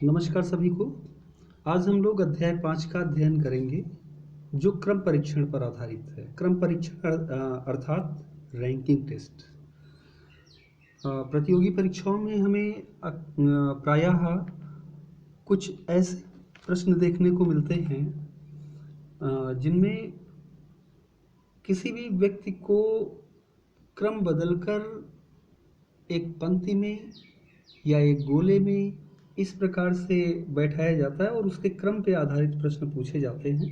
नमस्कार सभी को। आज हम लोग अध्याय 5 का अध्ययन करेंगे जो क्रम परीक्षण पर आधारित है। क्रम परीक्षण अर्थात रैंकिंग टेस्ट। प्रतियोगी परीक्षाओं में हमें प्रायः कुछ ऐसे प्रश्न देखने को मिलते हैं जिनमें किसी भी व्यक्ति को क्रम बदलकर एक पंक्ति में या एक गोले में इस प्रकार से बैठाया जाता है और उसके क्रम पे आधारित प्रश्न पूछे जाते हैं।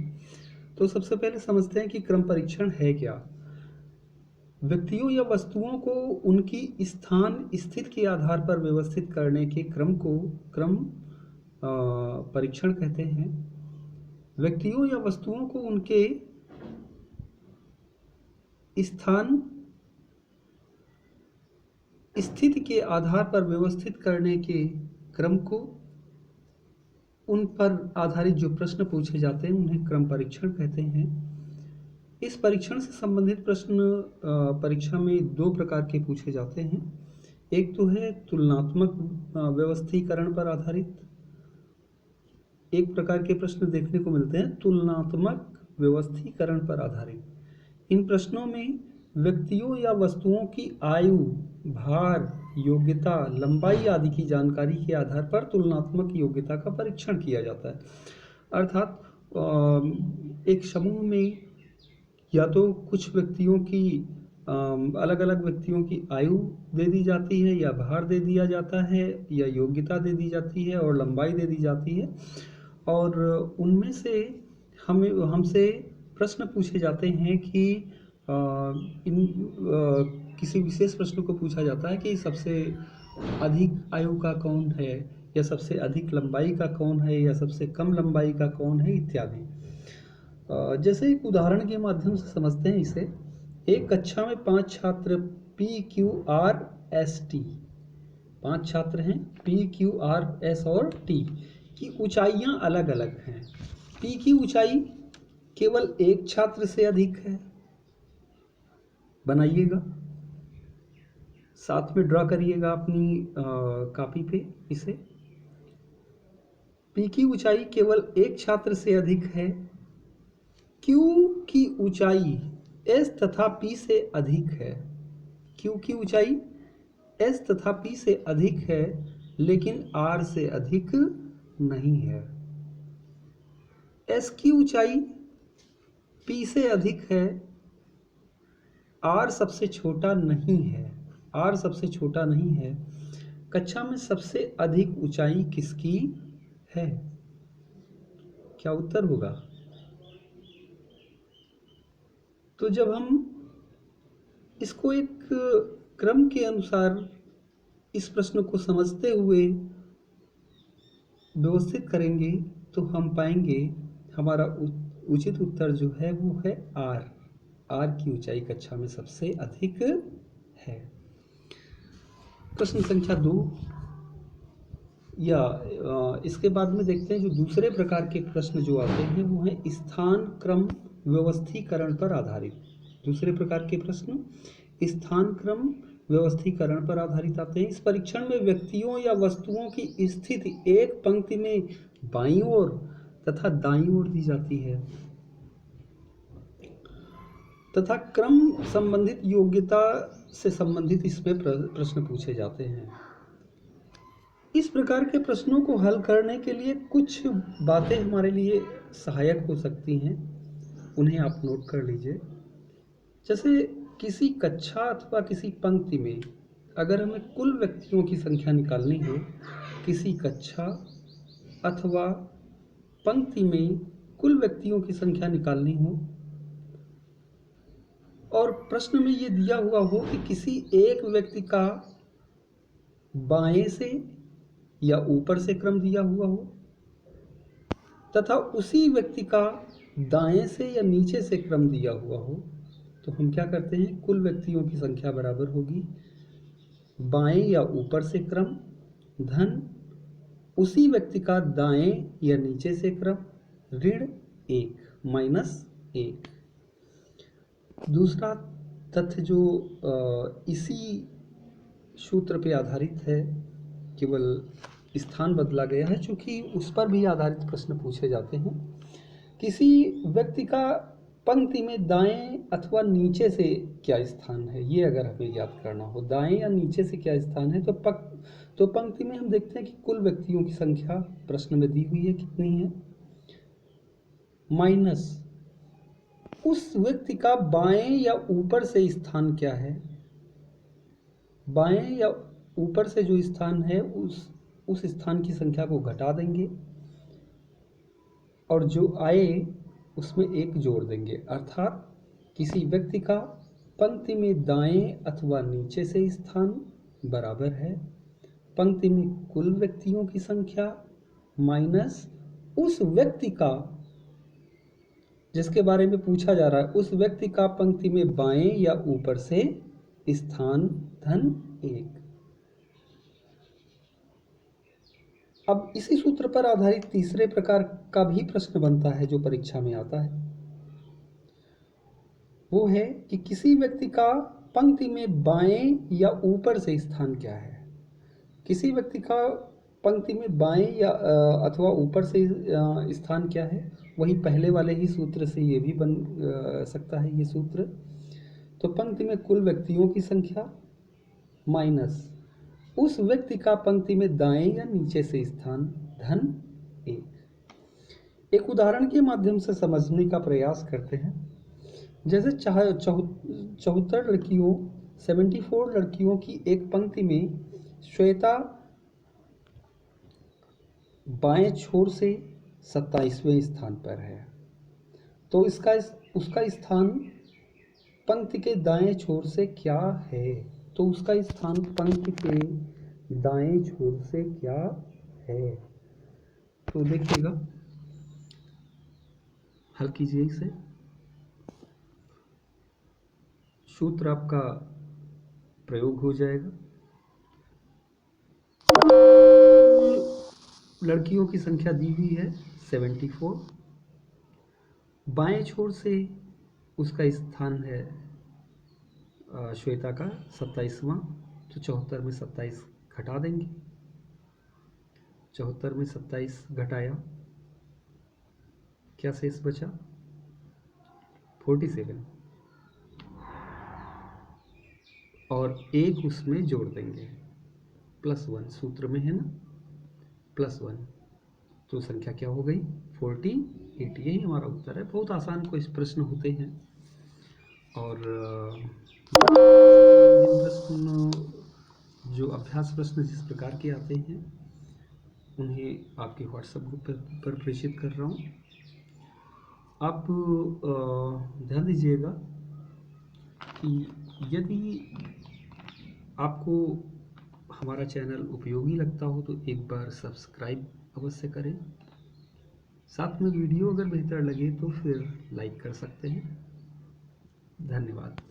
तो सबसे पहले समझते हैं कि क्रम परीक्षण है क्या। व्यक्तियों या वस्तुओं को उनकी स्थान स्थिति के आधार पर व्यवस्थित करने के क्रम को क्रम परीक्षण कहते हैं। व्यक्तियों या वस्तुओं को उनके स्थान स्थिति के आधार पर व्यवस्थित करने के क्रम को, उन पर आधारित जो प्रश्न पूछे जाते हैं उन्हें क्रम परीक्षण कहते हैं। इस परीक्षण से संबंधित प्रश्न परीक्षा में दो प्रकार के पूछे जाते हैं। एक तो है तुलनात्मक व्यवस्थीकरण पर आधारित। एक प्रकार के प्रश्न देखने को मिलते हैं तुलनात्मक व्यवस्थीकरण पर आधारित। इन प्रश्नों में व्यक्तियों या वस्तुओं की आयु, भार, योग्यता, लंबाई आदि की जानकारी के आधार पर तुलनात्मक योग्यता का परीक्षण किया जाता है। अर्थात एक समूह में या तो कुछ व्यक्तियों की अलग अलग व्यक्तियों की आयु दे दी जाती है या भार दे दिया जाता है या योग्यता दे दी जाती है और लंबाई दे दी जाती है, और उनमें से हमसे प्रश्न पूछे जाते हैं कि किसी विशेष प्रश्न को पूछा जाता है कि सबसे अधिक आयु का कौन है, या सबसे अधिक लंबाई का कौन है, या सबसे कम लंबाई का कौन है इत्यादि। जैसे एक उदाहरण के माध्यम से समझते हैं इसे। एक कक्षा में 5 छात्र PQRST, 5 छात्र हैं, PQRS और T की ऊंचाइयां अलग अलग हैं। P की ऊंचाई केवल एक छात्र से अधिक है। बनाइएगा, साथ में ड्रा करिएगा अपनी कॉपी पे इसे। P की ऊंचाई केवल एक छात्र से अधिक है। Q की ऊंचाई S तथा P से अधिक है। Q की ऊंचाई S तथा P से अधिक है लेकिन R से अधिक नहीं है। S की ऊंचाई P से अधिक है, R सबसे छोटा नहीं है। R सबसे छोटा नहीं है। कक्षा में सबसे अधिक ऊंचाई किसकी है? क्या उत्तर होगा? तो जब हम इसको एक क्रम के अनुसार इस प्रश्न को समझते हुए व्यवस्थित करेंगे तो हम पाएंगे हमारा उचित उत्तर जो है वो है R। R की ऊंचाई कक्षा में सबसे अधिक है। प्रश्न संख्या 2 या इसके बाद में देखते हैं जो दूसरे प्रकार के प्रश्न जो आते हैं वो है स्थान क्रम व्यवस्थीकरण पर आधारित। दूसरे प्रकार के प्रश्न स्थान क्रम व्यवस्थीकरण पर आधारित आते हैं। इस परीक्षण में व्यक्तियों या वस्तुओं की स्थिति एक पंक्ति में बाईं ओर तथा दाईं ओर दी जाती है तथा क्रम संबंधित योग्यता से संबंधित इसमें प्रश्न पूछे जाते हैं। इस प्रकार के प्रश्नों को हल करने के लिए कुछ बातें हमारे लिए सहायक हो सकती हैं, उन्हें आप नोट कर लीजिए। जैसे किसी कक्षा अथवा किसी पंक्ति में अगर हमें कुल व्यक्तियों की संख्या निकालनी हो, किसी कक्षा अथवा पंक्ति में कुल व्यक्तियों की संख्या निकालनी हो और प्रश्न में ये दिया हुआ हो कि किसी एक व्यक्ति का बाएं से या ऊपर से क्रम दिया हुआ हो तथा उसी व्यक्ति का दाएं से या नीचे से क्रम दिया हुआ हो, तो हम क्या करते हैं, कुल व्यक्तियों की संख्या बराबर होगी बाएं या ऊपर से क्रम धन उसी व्यक्ति का दाएं या नीचे से क्रम ऋण 1 माइनस 1। दूसरा तथ्य जो इसी सूत्र पे आधारित है, केवल स्थान बदला गया है, चूँकि उस पर भी आधारित प्रश्न पूछे जाते हैं। किसी व्यक्ति का पंक्ति में दाएं अथवा नीचे से क्या स्थान है, ये अगर हमें याद करना हो, दाएं या नीचे से क्या स्थान है, तो पंक्ति में हम देखते हैं कि कुल व्यक्तियों की संख्या प्रश्न में दी हुई है, कितनी है, माइनस उस व्यक्ति का बाएं या ऊपर से स्थान क्या है। बाएं या ऊपर से जो स्थान है उस स्थान की संख्या को घटा देंगे और जो आए उसमें एक जोड़ देंगे। अर्थात किसी व्यक्ति का पंक्ति में दाएं अथवा नीचे से स्थान बराबर है पंक्ति में कुल व्यक्तियों की संख्या माइनस उस व्यक्ति का, जिसके बारे में पूछा जा रहा है, उस व्यक्ति का पंक्ति में बाएं या ऊपर से स्थान धन 1। अब इसी सूत्र पर आधारित तीसरे प्रकार का भी प्रश्न बनता है जो परीक्षा में आता है। वो है कि किसी व्यक्ति का पंक्ति में बाएं या ऊपर से स्थान क्या है। किसी व्यक्ति का पंक्ति में बाएं या अथवा ऊपर से स्थान क्या है, वही पहले वाले ही सूत्र से ये भी बन सकता है ये सूत्र। तो पंक्ति में कुल व्यक्तियों की संख्या माइनस उस व्यक्ति का पंक्ति में दाएं या नीचे से स्थान धन 1। एक उदाहरण के माध्यम से समझने का प्रयास करते हैं। जैसे 74 लड़कियों 74 लड़कियों की एक पंक्ति में श्वेता बाएं छोर से 27वें स्थान पर है, तो उसका स्थान पंक्ति के दाएं छोर से क्या है। तो उसका स्थान पंक्ति के दाएं छोर से क्या है, तो देखिएगा, हल कीजिए इसे। सूत्र आपका प्रयोग हो जाएगा। लड़कियों की संख्या दी हुई है 74, बाएं छोर से उसका स्थान है श्वेता का 27वां, तो 74 में 27 घटा देंगे। 74 में 27 घटाया, क्या शेष बचा, 47, और एक उसमें जोड़ देंगे, +1 सूत्र में है ना, +1, तो संख्या क्या हो गई, 48। यही हमारा उत्तर है। बहुत आसान कुछ प्रश्न होते हैं और प्रश्न जो अभ्यास प्रश्न जिस प्रकार के आते हैं उन्हें आपके व्हाट्सएप ग्रुप पर प्रेषित कर रहा हूँ। आप ध्यान दीजिएगा कि यदि आपको हमारा चैनल उपयोगी लगता हो तो एक बार सब्सक्राइब अवश्य करें। साथ में वीडियो अगर बेहतर लगे तो फिर लाइक कर सकते हैं। धन्यवाद।